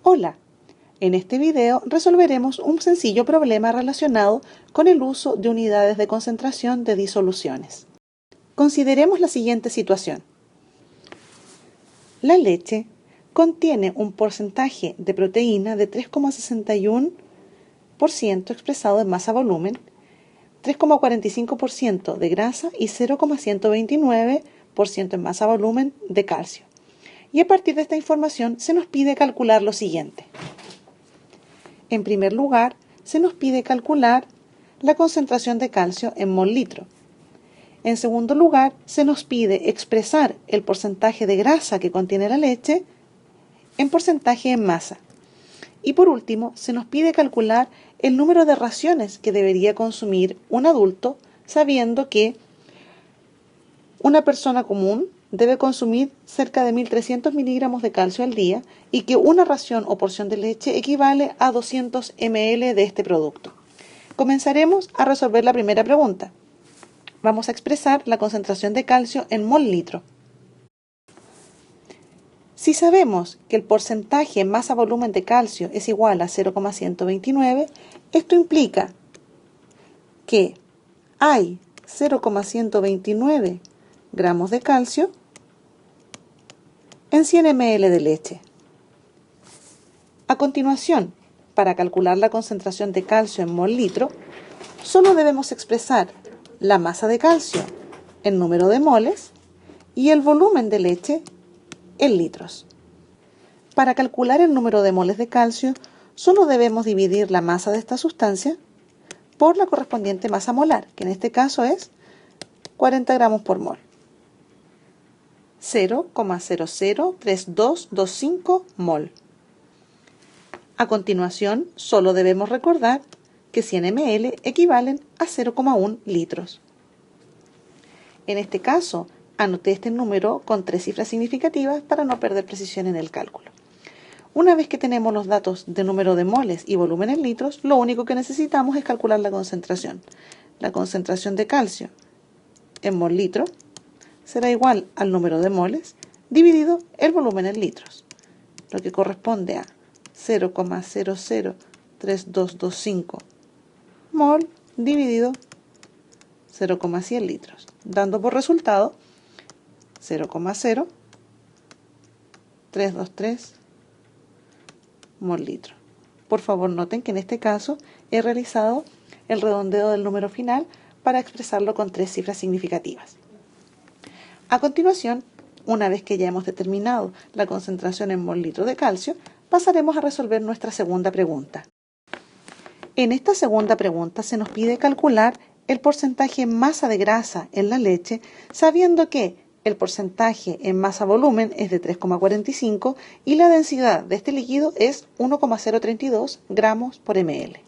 Hola, en este video resolveremos un sencillo problema relacionado con el uso de unidades de concentración de disoluciones. Consideremos la siguiente situación. La leche contiene un porcentaje de proteína de 3,61% expresado en masa-volumen, 3,45% de grasa y 0,129% en masa-volumen de calcio. Y a partir de esta información se nos pide calcular lo siguiente. En primer lugar, se nos pide calcular la concentración de calcio en mol litro. En segundo lugar, se nos pide expresar el porcentaje de grasa que contiene la leche en porcentaje en masa. Y por último, se nos pide calcular el número de raciones que debería consumir un adulto, sabiendo que una persona común debe consumir cerca de 1.300 miligramos de calcio al día y que una ración o porción de leche equivale a 200 ml de este producto. Comenzaremos a resolver la primera pregunta. Vamos a expresar la concentración de calcio en mol litro. Si sabemos que el porcentaje masa-volumen de calcio es igual a 0,129, esto implica que hay 0,129 gramos de calcio en 100 ml de leche. A continuación, para calcular la concentración de calcio en mol litro, solo debemos expresar la masa de calcio en número de moles y el volumen de leche en litros. Para calcular el número de moles de calcio, solo debemos dividir la masa de esta sustancia por la correspondiente masa molar, que en este caso es 40 gramos por mol. 0,003225 mol. A continuación, solo debemos recordar que 100 ml equivalen a 0,1 litros. En este caso, anoté este número con 3 cifras significativas para no perder precisión en el cálculo. Una vez que tenemos los datos de número de moles y volumen en litros, lo único que necesitamos es calcular la concentración. La concentración de calcio en mol litro será igual al número de moles dividido el volumen en litros, lo que corresponde a 0,003225 mol dividido 0,100 litros, dando por resultado 0,0323 mol litro. Por favor, noten que en este caso he realizado el redondeo del número final para expresarlo con 3 cifras significativas. A continuación, una vez que ya hemos determinado la concentración en mol litro de calcio, pasaremos a resolver nuestra segunda pregunta. En esta segunda pregunta se nos pide calcular el porcentaje en masa de grasa en la leche, sabiendo que el porcentaje en masa-volumen es de 3,45 y la densidad de este líquido es 1,032 gramos por ml.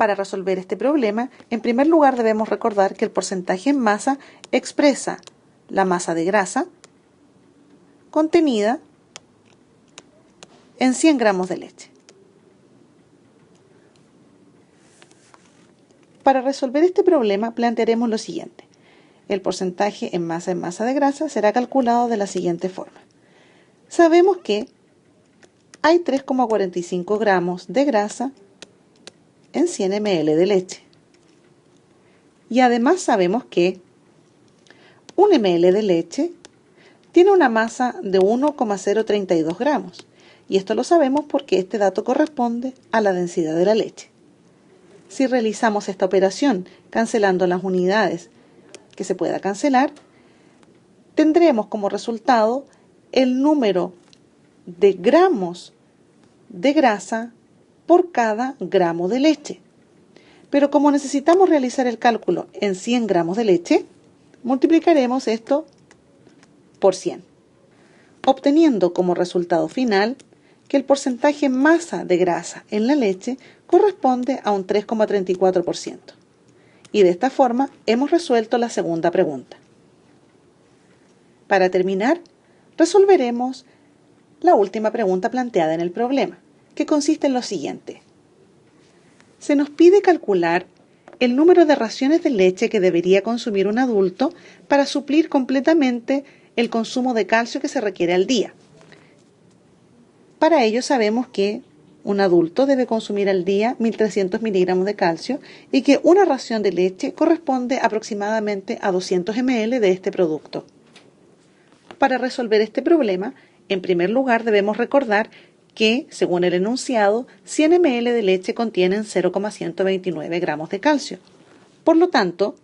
Para resolver este problema, en primer lugar debemos recordar que el porcentaje en masa expresa la masa de grasa contenida en 100 gramos de leche. Para resolver este problema plantearemos lo siguiente. El porcentaje en masa de grasa será calculado de la siguiente forma. Sabemos que hay 3,45 gramos de grasa en 100 ml de leche. Y además sabemos que 1 ml de leche tiene una masa de 1,032 gramos. Y esto lo sabemos porque este dato corresponde a la densidad de la leche. Si realizamos esta operación cancelando las unidades que se pueda cancelar, tendremos como resultado el número de gramos de grasa por cada gramo de leche. Pero como necesitamos realizar el cálculo en 100 gramos de leche, multiplicaremos esto por 100, obteniendo como resultado final que el porcentaje en masa de grasa en la leche corresponde a un 3,34%. Y de esta forma hemos resuelto la segunda pregunta. Para terminar, resolveremos la última pregunta planteada en el problema, que consiste en lo siguiente. Se nos pide calcular el número de raciones de leche que debería consumir un adulto para suplir completamente el consumo de calcio que se requiere al día. Para ello sabemos que un adulto debe consumir al día 1.300 miligramos de calcio y que una ración de leche corresponde aproximadamente a 200 ml de este producto. Para resolver este problema, en primer lugar debemos recordar que, según el enunciado, 100 ml de leche contienen 0,129 gramos de calcio. Por lo tanto,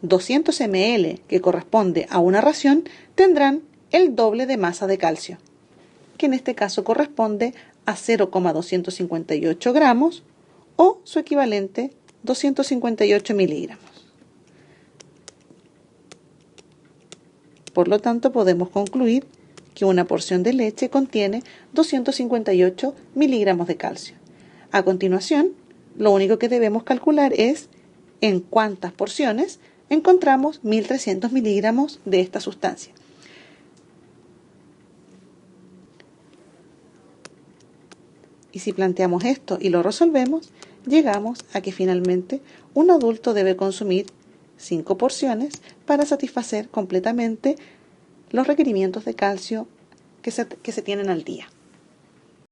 200 ml, que corresponde a una ración, tendrán el doble de masa de calcio, que en este caso corresponde a 0,258 gramos o su equivalente 258 miligramos. Por lo tanto, podemos concluir que una porción de leche contiene 258 miligramos de calcio. A continuación, lo único que debemos calcular es en cuántas porciones encontramos 1.300 miligramos de esta sustancia. Y si planteamos esto y lo resolvemos, llegamos a que finalmente un adulto debe consumir 5 porciones para satisfacer completamente los requerimientos de calcio que se tienen al día.